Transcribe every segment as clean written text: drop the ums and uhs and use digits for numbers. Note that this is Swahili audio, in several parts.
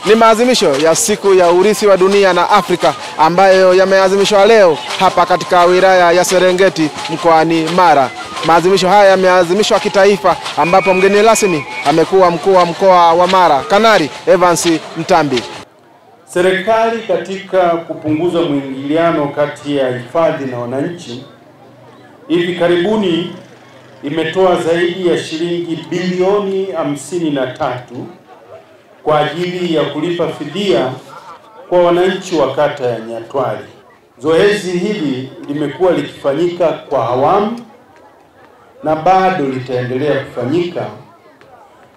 Ni maadhimisho ya siku ya urithi wa dunia na Afrika ambayo yameadhimishwa leo hapa katika wilaya ya Serengeti mkoani Mara. Maadhimisho haya yameadhimishwa kitaifa ambapo mgeni rasmi amekuwa mkuu wa mkoa wa Mara, Kanali Evans Mtambi. Serikali katika kupunguza mwingiliano kati ya hifadhi na wananchi, hivi karibuni imetoa zaidi ya shilingi bilioni 53 kwa ajili ya kulipa fidia kwa wananchi wa kata ya Nyatwali. Zoezi hili limekuwa likifanyika kwa awamu na bado litaendelea kufanyika,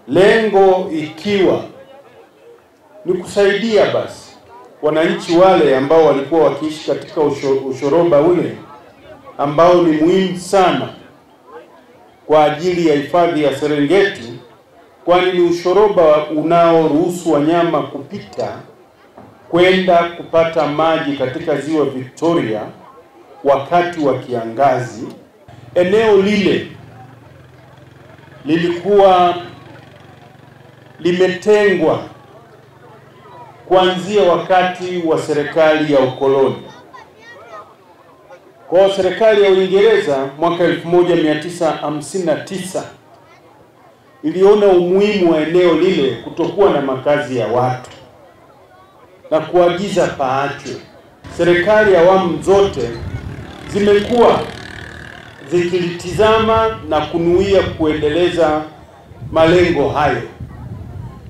lengo ikiwa ni kusaidia basi wananchi wale ambao walikuwa wakiishi katika ushoroba ule ambao ni muhimu sana kwa ajili ya hifadhi ya Serengeti, kwani ni ushoroba unaoruhusu wanyama kupita kwenda kupata maji katika ziwa Victoria wakati wa kiangazi. Eneo lile lilikuwa limetengwa kuanzia wakati wa serikali ya ukoloni. Kwa serikali ya Uingereza mwaka 1959 iliona umuhimu wa eneo lile kutokuwa na makazi ya watu na kuagiza paachwe. Serikali ya awamu zote zimekuwa zikilitizama na kunuia kuendeleza malengo hayo,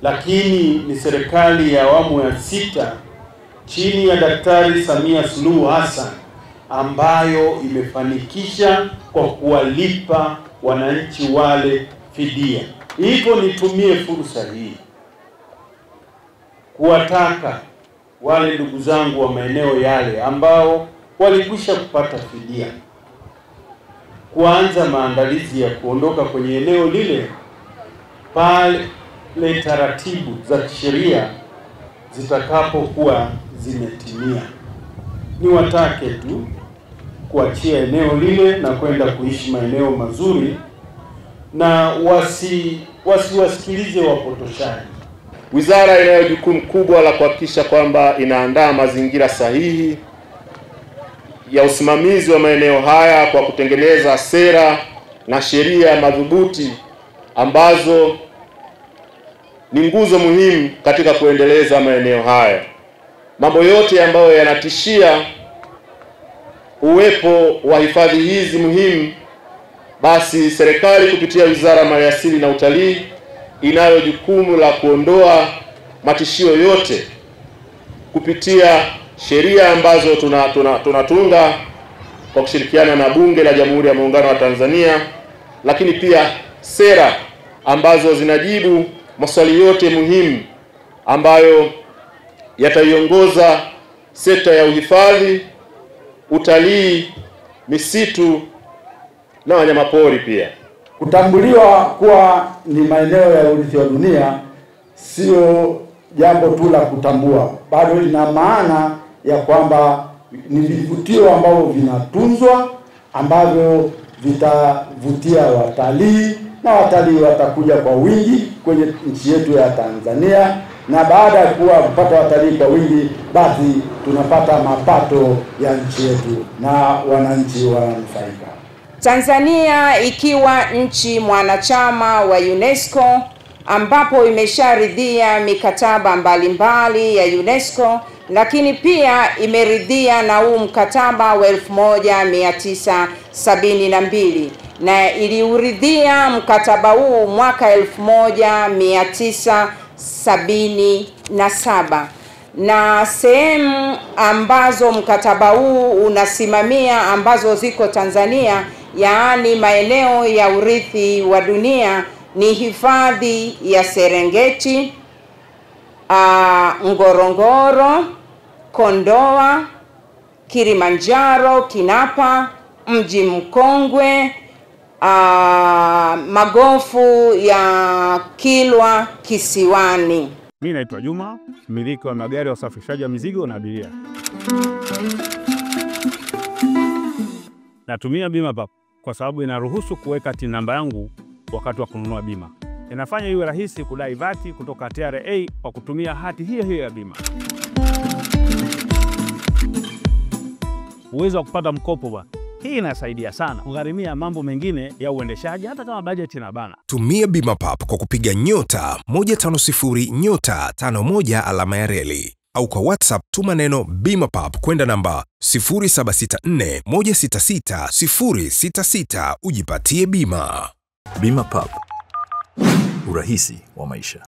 lakini ni serikali ya awamu ya 6 chini ya Daktari Samia Suluhu Hassan ambayo imefanikisha kwa kuwalipa wananchi wale fidia. Hivyo nitumie fursa hii kuwataka wale ndugu zangu wa maeneo yale ambao walikwisha kupata fidia kuanza maandalizi ya kuondoka kwenye eneo lile pale taratibu za kisheria zitakapokuwa zimetimia. Niwatake tu kuachia eneo lile na kwenda kuishi maeneo mazuri na wasiwasikilize wapotoshaji. Wizara inayo jukumu kubwa la kuhakikisha kwamba inaandaa mazingira sahihi ya usimamizi wa maeneo haya kwa kutengeneza sera na sheria madhubuti ambazo ni nguzo muhimu katika kuendeleza maeneo haya. Mambo yote ambayo yanatishia uwepo wa hifadhi hizi muhimu, basi serikali kupitia Wizara ya Maliasili na Utalii inayo jukumu la kuondoa matishio yote kupitia sheria ambazo tunatunga kwa kushirikiana na Bunge la Jamhuri ya Muungano wa Tanzania, lakini pia sera ambazo zinajibu maswali yote muhimu ambayo yataiongoza sekta ya uhifadhi, utalii, misitu na wanyamapori pia. Kutambuliwa kuwa ni maeneo ya urithi wa dunia sio jambo tu la kutambua, bado lina maana ya kwamba ni vivutio ambavyo vinatunzwa, ambavyo vitavutia watalii na watalii watakuja kwa wingi kwenye nchi yetu ya Tanzania, na baada ya kupata watalii kwa wingi, basi tunapata mapato ya nchi yetu na wananchi wananufaika. Tanzania ikiwa nchi mwanachama wa UNESCO ambapo imesharidhia mikataba mbalimbali ya UNESCO, lakini pia imeridhia na huu mkataba wa 1972 na iliuridhia mkataba huu mwaka 1977, na sehemu ambazo mkataba huu unasimamia ambazo ziko Tanzania, yaani maeneo ya urithi wa dunia, ni hifadhi ya Serengeti, Ngorongoro, Kondoa, Kilimanjaro, Kinapa, Mji Mkongwe, magofu ya Kilwa Kisiwani. Mimi naitwa Juma, mmiliki wa magari ya usafirishaji wa mizigo na abiria. Natumia bima papo kwa sababu inaruhusu kuweka TIN namba yangu wakati wa kununua bima. inafanya iwe rahisi kudai vati kutoka TRA kwa kutumia hati hiyo hiyo ya bima. Uwezo wa kupata mkopo bwana. Hii inasaidia sana kugharimia mambo mengine ya uendeshaji hata kama bajeti inabana. Tumia Bima Pap kwa kupiga *150*51 alama ya reli au kwa WhatsApp tuma neno Bima Pap kwenda namba 0764166066 ujipatie bima. Bima Pap, urahisi wa maisha.